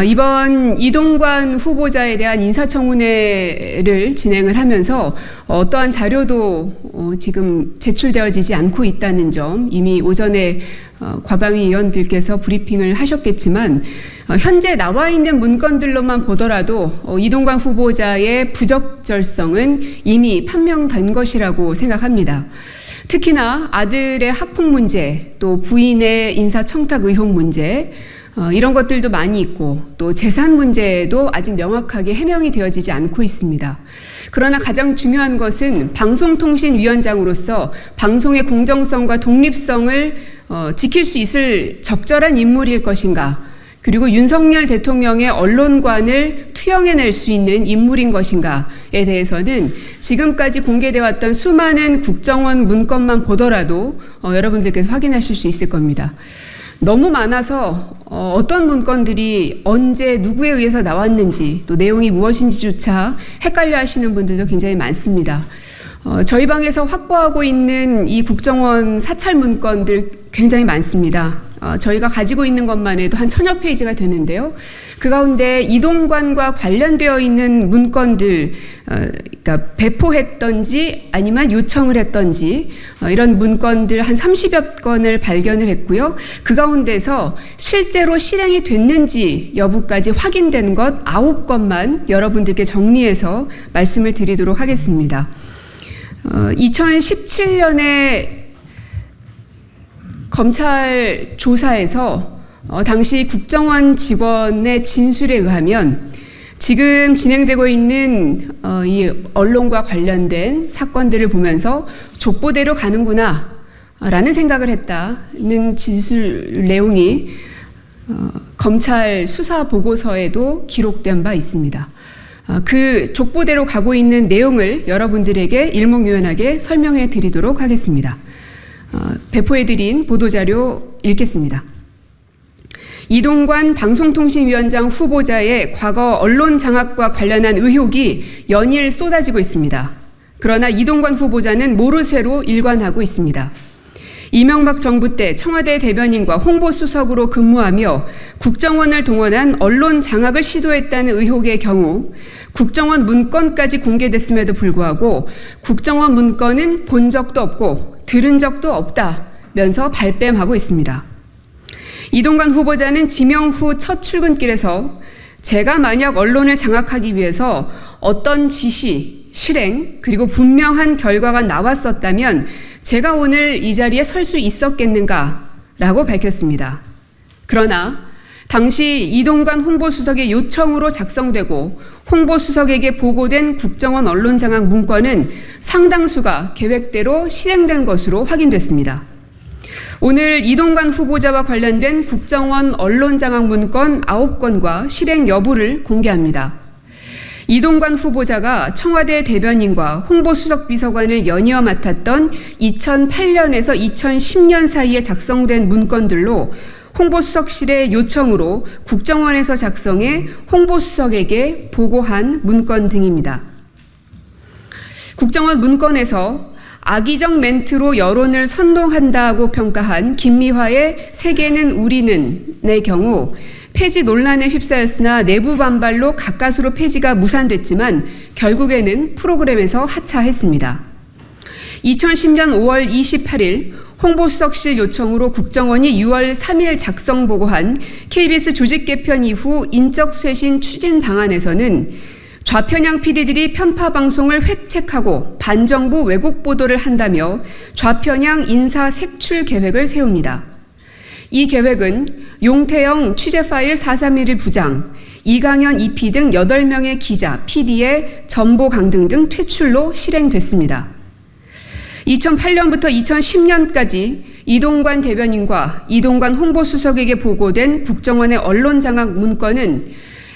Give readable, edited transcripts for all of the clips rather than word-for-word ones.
이번 이동관 후보자에 대한 인사청문회를 진행을 하면서 어떠한 자료도 지금 제출되어지지 않고 있다는 점, 이미 오전에 과방위 의원들께서 브리핑을 하셨겠지만 현재 나와 있는 문건들로만 보더라도 이동관 후보자의 부적절성은 이미 판명된 것이라고 생각합니다. 특히나 아들의 학폭 문제, 또 부인의 인사청탁 의혹 문제, 이런 것들도 많이 있고 또 재산 문제도 아직 명확하게 해명이 되어지지 않고 있습니다. 그러나 가장 중요한 것은 방송통신위원장으로서 방송의 공정성과 독립성을 지킬 수 있을 적절한 인물일 것인가, 그리고 윤석열 대통령의 언론관을 투영해낼 수 있는 인물인 것인가에 대해서는 지금까지 공개되어 왔던 수많은 국정원 문건만 보더라도 여러분들께서 확인하실 수 있을 겁니다. 너무 많아서 어떤 문건들이 언제 누구에 의해서 나왔는지, 또 내용이 무엇인지조차 헷갈려 하시는 분들도 굉장히 많습니다. 저희 방에서 확보하고 있는 이 국정원 사찰 문건들 굉장히 많습니다. 저희가 가지고 있는 것만 해도 한 1000여 페이지가 되는데요. 그 가운데 이동관과 관련되어 있는 문건들, 그러니까 배포했던지 아니면 요청을 했던지 이런 문건들 한 30여 건을 발견을 했고요. 그 가운데서 실제로 실행이 됐는지 여부까지 확인된 것 9건만 여러분들께 정리해서 말씀을 드리도록 하겠습니다. 2017년에 검찰 조사에서 당시 국정원 직원의 진술에 의하면 지금 진행되고 있는 이 언론과 관련된 사건들을 보면서 족보대로 가는구나 라는 생각을 했다는 진술 내용이 검찰 수사 보고서에도 기록된 바 있습니다. 그 족보대로 가고 있는 내용을 여러분들에게 일목요연하게 설명해 드리도록 하겠습니다. 배포해드린 보도자료 읽겠습니다. 이동관 방송통신위원장 후보자의 과거 언론 장악과 관련한 의혹이 연일 쏟아지고 있습니다. 그러나 이동관 후보자는 모르쇠로 일관하고 있습니다. 이명박 정부 때 청와대 대변인과 홍보수석으로 근무하며 국정원을 동원한 언론 장악을 시도했다는 의혹의 경우 국정원 문건까지 공개됐음에도 불구하고 국정원 문건은 본 적도 없고 들은 적도 없다면서 발뺌하고 있습니다. 이동관 후보자는 지명 후 첫 출근길에서 제가 만약 언론을 장악하기 위해서 어떤 지시, 실행, 그리고 분명한 결과가 나왔었다면 제가 오늘 이 자리에 설 수 있었겠는가라고 밝혔습니다. 그러나 당시 이동관 홍보수석의 요청으로 작성되고 홍보수석에게 보고된 국정원 언론장악 문건은 상당수가 계획대로 실행된 것으로 확인됐습니다. 오늘 이동관 후보자와 관련된 국정원 언론장악 문건 9건과 실행 여부를 공개합니다. 이동관 후보자가 청와대 대변인과 홍보수석 비서관을 연이어 맡았던 2008년에서 2010년 사이에 작성된 문건들로 홍보수석실의 요청으로 국정원에서 작성해 홍보수석에게 보고한 문건 등입니다. 국정원 문건에서 악의적 멘트로 여론을 선동한다고 평가한 김미화의 세계는 우리는의 경우 폐지 논란에 휩싸였으나 내부 반발로 가까스로 폐지가 무산됐지만 결국에는 프로그램에서 하차했습니다. 2010년 5월 28일 홍보수석실 요청으로 국정원이 6월 3일 작성 보고한 KBS 조직 개편 이후 인적 쇄신 추진 방안에서는 좌편향 PD들이 편파 방송을 획책하고 반정부 왜곡 보도를 한다며 좌편향 인사 색출 계획을 세웁니다. 이 계획은 용태영 취재 파일 431 부장, 이강현 EP 등 8명의 기자, PD의 전보 강등 등 퇴출로 실행됐습니다. 2008년부터 2010년까지 이동관 대변인과 이동관 홍보수석에게 보고된 국정원의 언론장악 문건은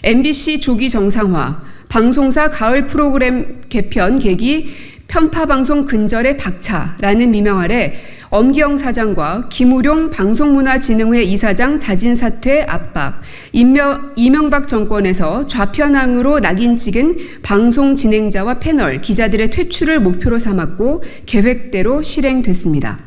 MBC 조기 정상화, 방송사 가을 프로그램 개편 계기 편파방송 근절의 박차라는 미명 아래 엄기영 사장과 김우룡 방송문화진흥회 이사장 자진 사퇴 압박, 이명박 정권에서 좌편향으로 낙인 찍은 방송 진행자와 패널, 기자들의 퇴출을 목표로 삼았고 계획대로 실행됐습니다.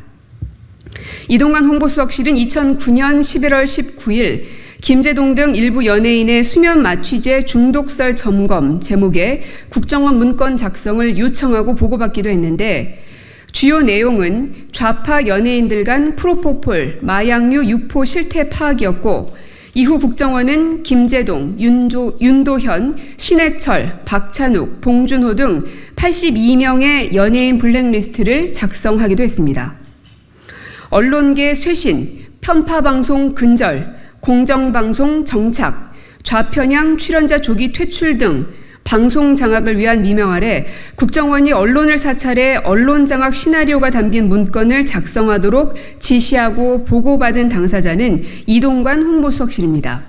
이동관 홍보수석실은 2009년 11월 19일 김제동 등 일부 연예인의 수면 마취제 중독설 점검 제목의 국정원 문건 작성을 요청하고 보고받기도 했는데 주요 내용은 좌파 연예인들 간 프로포폴, 마약류 유포 실태 파악이었고 이후 국정원은 김제동, 윤도현, 신해철, 박찬욱, 봉준호 등 82명의 연예인 블랙리스트를 작성하기도 했습니다. 언론계 쇄신, 편파방송 근절, 공정방송 정착, 좌편향 출연자 조기 퇴출 등 방송 장악을 위한 미명 아래 국정원이 언론을 사찰해 언론 장악 시나리오가 담긴 문건을 작성하도록 지시하고 보고받은 당사자는 이동관 홍보수석실입니다.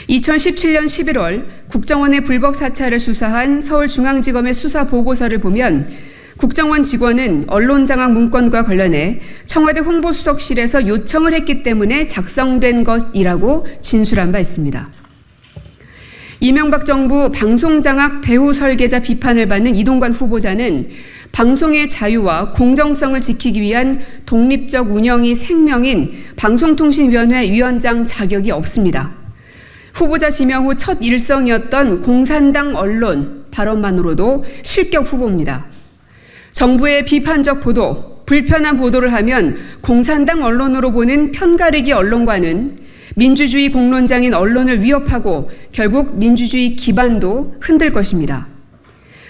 2017년 11월 국정원의 불법 사찰을 수사한 서울중앙지검의 수사 보고서를 보면 국정원 직원은 언론 장악 문건과 관련해 청와대 홍보수석실에서 요청을 했기 때문에 작성된 것이라고 진술한 바 있습니다. 이명박 정부 방송장악 배후 설계자 비판을 받는 이동관 후보자는 방송의 자유와 공정성을 지키기 위한 독립적 운영이 생명인 방송통신위원회 위원장 자격이 없습니다. 후보자 지명 후 첫 일성이었던 공산당 언론 발언만으로도 실격 후보입니다. 정부의 비판적 보도, 불편한 보도를 하면 공산당 언론으로 보는 편가르기 언론과는 민주주의 공론장인 언론을 위협하고 결국 민주주의 기반도 흔들 것입니다.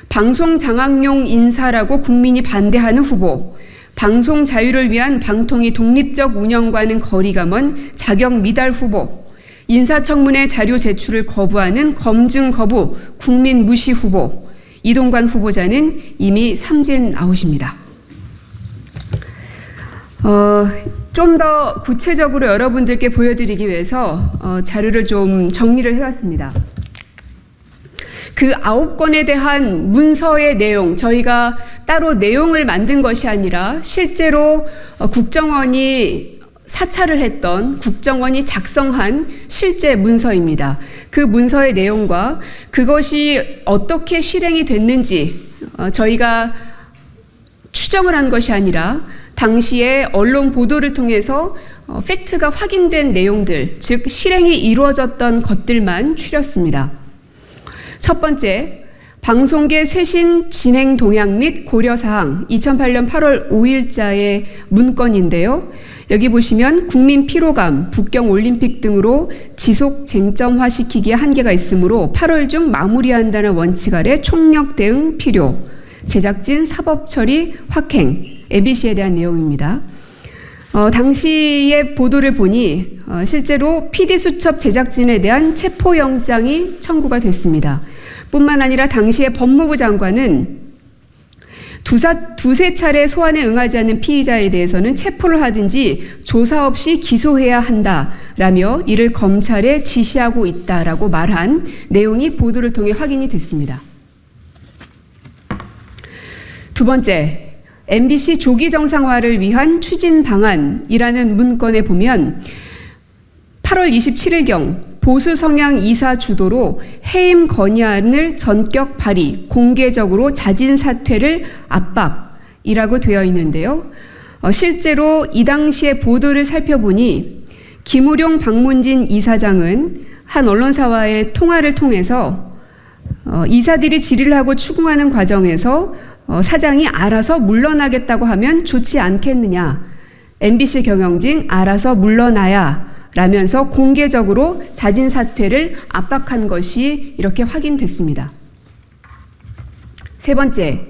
방송 장악용 인사라고 국민이 반대하는 후보, 방송 자유를 위한 방통위 독립적 운영과는 거리가 먼 자격 미달 후보, 인사청문회 자료 제출을 거부하는 검증 거부, 국민 무시 후보, 이동관 후보자는 이미 삼진 아웃입니다. 좀 더 구체적으로 여러분들께 보여드리기 위해서 자료를 좀 정리를 해왔습니다. 그 9건에 대한 문서의 내용, 저희가 따로 내용을 만든 것이 아니라 실제로 국정원이 사찰을 했던 국정원이 작성한 실제 문서입니다. 그 문서의 내용과 그것이 어떻게 실행이 됐는지 저희가 추정을 한 것이 아니라 당시에 언론 보도를 통해서 팩트가 확인된 내용들, 즉 실행이 이루어졌던 것들만 추렸습니다. 첫 번째, 방송계 쇄신 진행 동향 및 고려사항 2008년 8월 5일자의 문건인데요. 여기 보시면 국민 피로감, 북경 올림픽 등으로 지속 쟁점화시키기에 한계가 있으므로 8월 중 마무리한다는 원칙 아래 총력 대응 필요, 제작진 사법 처리 확행, MBC에 대한 내용입니다. 당시의 보도를 보니 실제로 PD 수첩 제작진에 대한 체포영장이 청구가 됐습니다. 뿐만 아니라 당시의 법무부 장관은 두세 차례 소환에 응하지 않는 피의자에 대해서는 체포를 하든지 조사 없이 기소해야 한다라며 이를 검찰에 지시하고 있다라고 말한 내용이 보도를 통해 확인이 됐습니다. 두 번째, MBC 조기 정상화를 위한 추진 방안이라는 문건에 보면 8월 27일경 보수 성향 이사 주도로 해임 건의안을 전격 발의, 공개적으로 자진 사퇴를 압박이라고 되어 있는데요. 실제로 이 당시의 보도를 살펴보니 김우룡 박문진 이사장은 한 언론사와의 통화를 통해서 이사들이 질의를 하고 추궁하는 과정에서 사장이 알아서 물러나겠다고 하면 좋지 않겠느냐. MBC 경영진 알아서 물러나야 라면서 공개적으로 자진 사퇴를 압박한 것이 이렇게 확인됐습니다. 세 번째,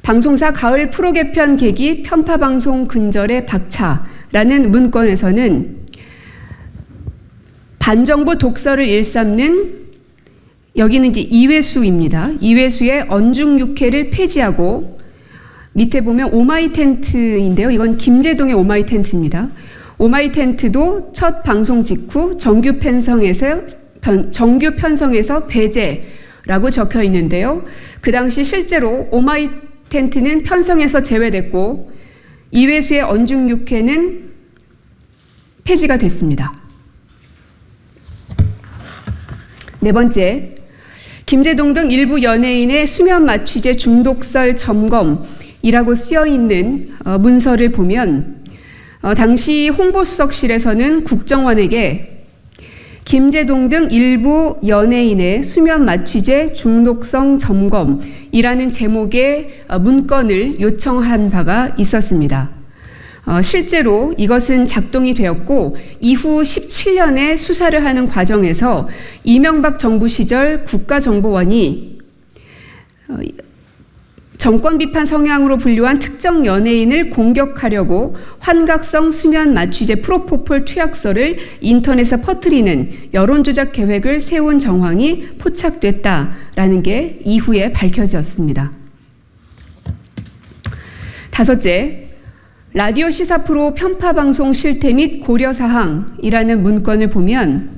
방송사 가을 프로 개편 계기 편파방송 근절의 박차라는 문건에서는 반정부 독서를 일삼는 여기는 이제 이회수입니다. 이회수의 언중육해를 폐지하고 밑에 보면 오마이텐트인데요. 이건 김제동의 오마이텐트입니다. 오마이텐트도 첫 방송 직후 정규 편성에서 배제라고 적혀 있는데요. 그 당시 실제로 오마이텐트는 편성에서 제외됐고 이회수의 언중육해는 폐지가 됐습니다. 네 번째, 김제동 등 일부 연예인의 수면 마취제 중독설 점검이라고 쓰여있는 문서를 보면 당시 홍보수석실에서는 국정원에게 김제동 등 일부 연예인의 수면 마취제 중독성 점검이라는 제목의 문건을 요청한 바가 있었습니다. 실제로 이것은 작동이 되었고 이후 17년의 수사를 하는 과정에서 이명박 정부 시절 국가정보원이 정권 비판 성향으로 분류한 특정 연예인을 공격하려고 환각성 수면 마취제 프로포폴 투약서를 인터넷에 퍼뜨리는 여론조작 계획을 세운 정황이 포착됐다라는 게 이후에 밝혀졌습니다. 다섯째, 라디오 시사 프로 편파 방송 실태 및 고려 사항이라는 문건을 보면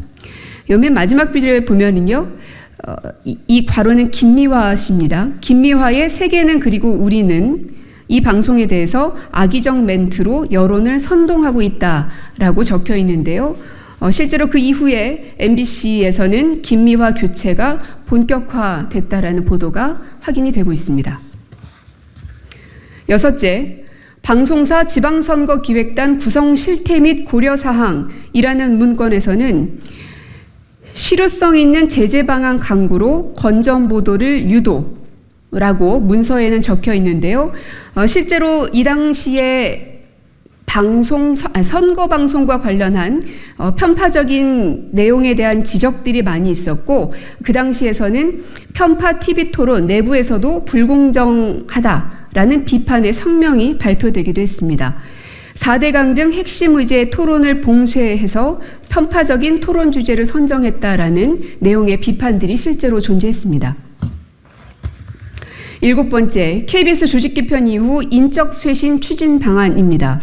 맨 마지막 비디오에 보면은요. 이 괄호는 김미화 씨입니다. 김미화의 세계는 그리고 우리는 이 방송에 대해서 악의적 멘트로 여론을 선동하고 있다라고 적혀 있는데요. 실제로 그 이후에 MBC에서는 김미화 교체가 본격화됐다라는 보도가 확인이 되고 있습니다. 여섯째, 방송사 지방선거기획단 구성 실태 및 고려사항이라는 문건에서는 실효성 있는 제재 방안 강구로 건전 보도를 유도라고 문서에는 적혀 있는데요. 실제로 이 당시에 선거 방송과 관련한 편파적인 내용에 대한 지적들이 많이 있었고 그 당시에서는 편파 TV 토론 내부에서도 불공정하다라는 비판의 성명이 발표되기도 했습니다. 4대강 등 핵심 의제의 토론을 봉쇄해서 편파적인 토론 주제를 선정했다라는 내용의 비판들이 실제로 존재했습니다. 일곱 번째, KBS 조직 개편 이후 인적 쇄신 추진 방안입니다.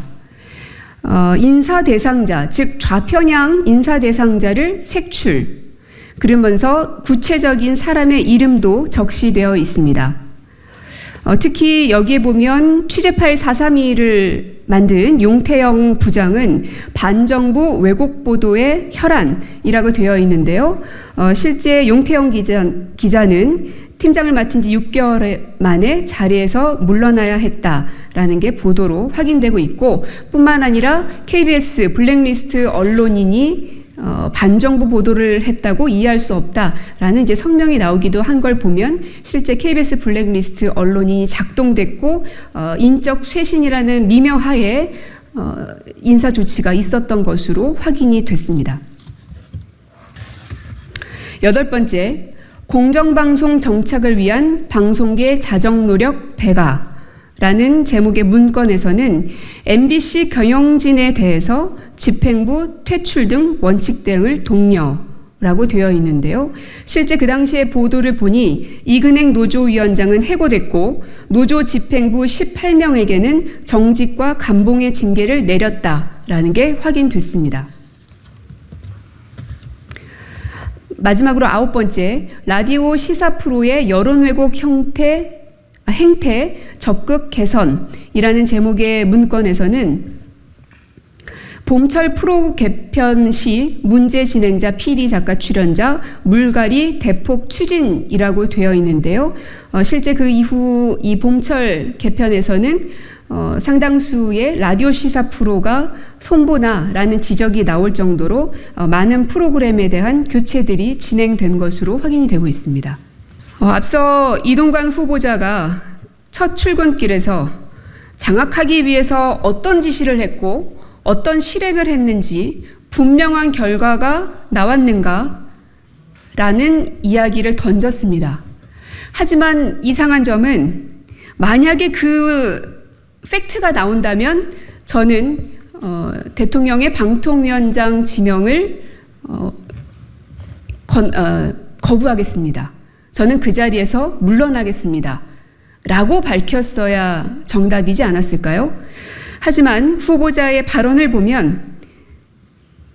인사 대상자, 즉 좌편향 인사 대상자를 색출, 그러면서 구체적인 사람의 이름도 적시되어 있습니다. 특히 여기에 보면 취재파일 432를 만든 용태영 부장은 반정부 왜곡 보도의 혈안이라고 되어 있는데요. 실제 용태영 기자는 팀장을 맡은 지 6개월 만에 자리에서 물러나야 했다라는 게 보도로 확인되고 있고 뿐만 아니라 KBS 블랙리스트 언론인이 반정부 보도를 했다고 이해할 수 없다라는 이제 성명이 나오기도 한 걸 보면 실제 KBS 블랙리스트 언론인이 작동됐고 인적 쇄신이라는 미명하에 인사 조치가 있었던 것으로 확인이 됐습니다. 여덟 번째, 공정방송 정착을 위한 방송계 자정노력 배가라는 제목의 문건에서는 MBC 경영진에 대해서 집행부 퇴출 등 원칙 대응을 독려라고 되어 있는데요. 실제 그 당시에 보도를 보니 이근행 노조위원장은 해고됐고 노조 집행부 18명에게는 정직과 감봉의 징계를 내렸다라는 게 확인됐습니다. 마지막으로 아홉 번째, 라디오 시사 프로의 여론 왜곡 행태 적극 개선이라는 제목의 문건에서는 봄철 프로 개편 시 문제 진행자, PD, 작가, 출연자, 물갈이 대폭 추진이라고 되어 있는데요. 실제 그 이후 이 봄철 개편에서는 상당수의 라디오 시사 프로가 손보나라는 지적이 나올 정도로 많은 프로그램에 대한 교체들이 진행된 것으로 확인이 되고 있습니다. 앞서 이동관 후보자가 첫 출근길에서 장악하기 위해서 어떤 지시를 했고 어떤 실행을 했는지 분명한 결과가 나왔는가? 라는 이야기를 던졌습니다. 하지만 이상한 점은 만약에 그 팩트가 나온다면 저는 대통령의 방통위원장 지명을 거부하겠습니다. 저는 그 자리에서 물러나겠습니다. 라고 밝혔어야 정답이지 않았을까요? 하지만 후보자의 발언을 보면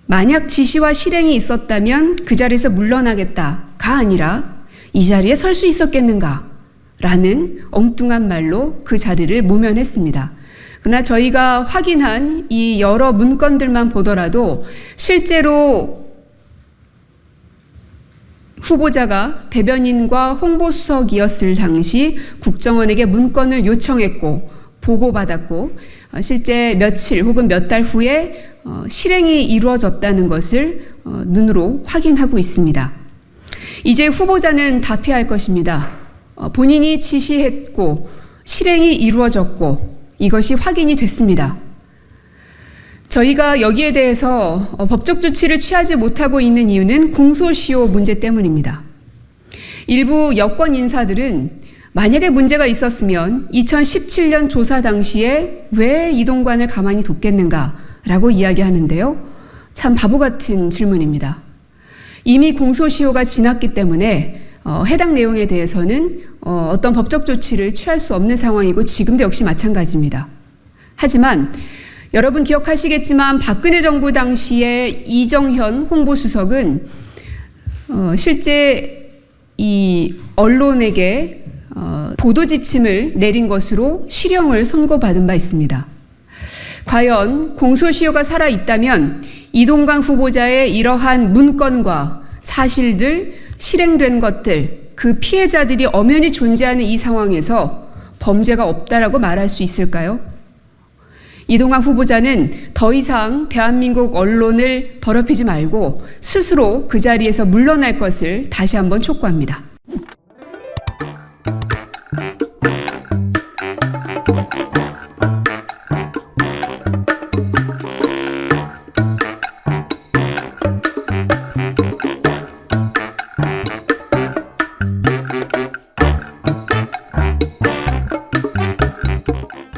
만약 지시와 실행이 있었다면 그 자리에서 물러나겠다가 아니라 이 자리에 설 수 있었겠는가 라는 엉뚱한 말로 그 자리를 모면했습니다. 그러나 저희가 확인한 이 여러 문건들만 보더라도 실제로 후보자가 대변인과 홍보수석이었을 당시 국정원에게 문건을 요청했고 보고받았고 실제 며칠 혹은 몇 달 후에 실행이 이루어졌다는 것을 눈으로 확인하고 있습니다. 이제 후보자는 답해야 할 것입니다. 본인이 지시했고 실행이 이루어졌고 이것이 확인이 됐습니다. 저희가 여기에 대해서 법적 조치를 취하지 못하고 있는 이유는 공소시효 문제 때문입니다. 일부 여권 인사들은 만약에 문제가 있었으면 2017년 조사 당시에 왜 이동관을 가만히 뒀겠는가라고 이야기하는데요. 참 바보 같은 질문입니다. 이미 공소시효가 지났기 때문에 해당 내용에 대해서는 어떤 법적 조치를 취할 수 없는 상황이고 지금도 역시 마찬가지입니다. 하지만 여러분 기억하시겠지만 박근혜 정부 당시에 이정현 홍보수석은 실제 이 언론에게 보도 지침을 내린 것으로 실형을 선고받은 바 있습니다. 과연 공소시효가 살아있다면 이동관 후보자의 이러한 문건과 사실들, 실행된 것들, 그 피해자들이 엄연히 존재하는 이 상황에서 범죄가 없다라고 말할 수 있을까요? 이동관 후보자는 더 이상 대한민국 언론을 더럽히지 말고 스스로 그 자리에서 물러날 것을 다시 한번 촉구합니다.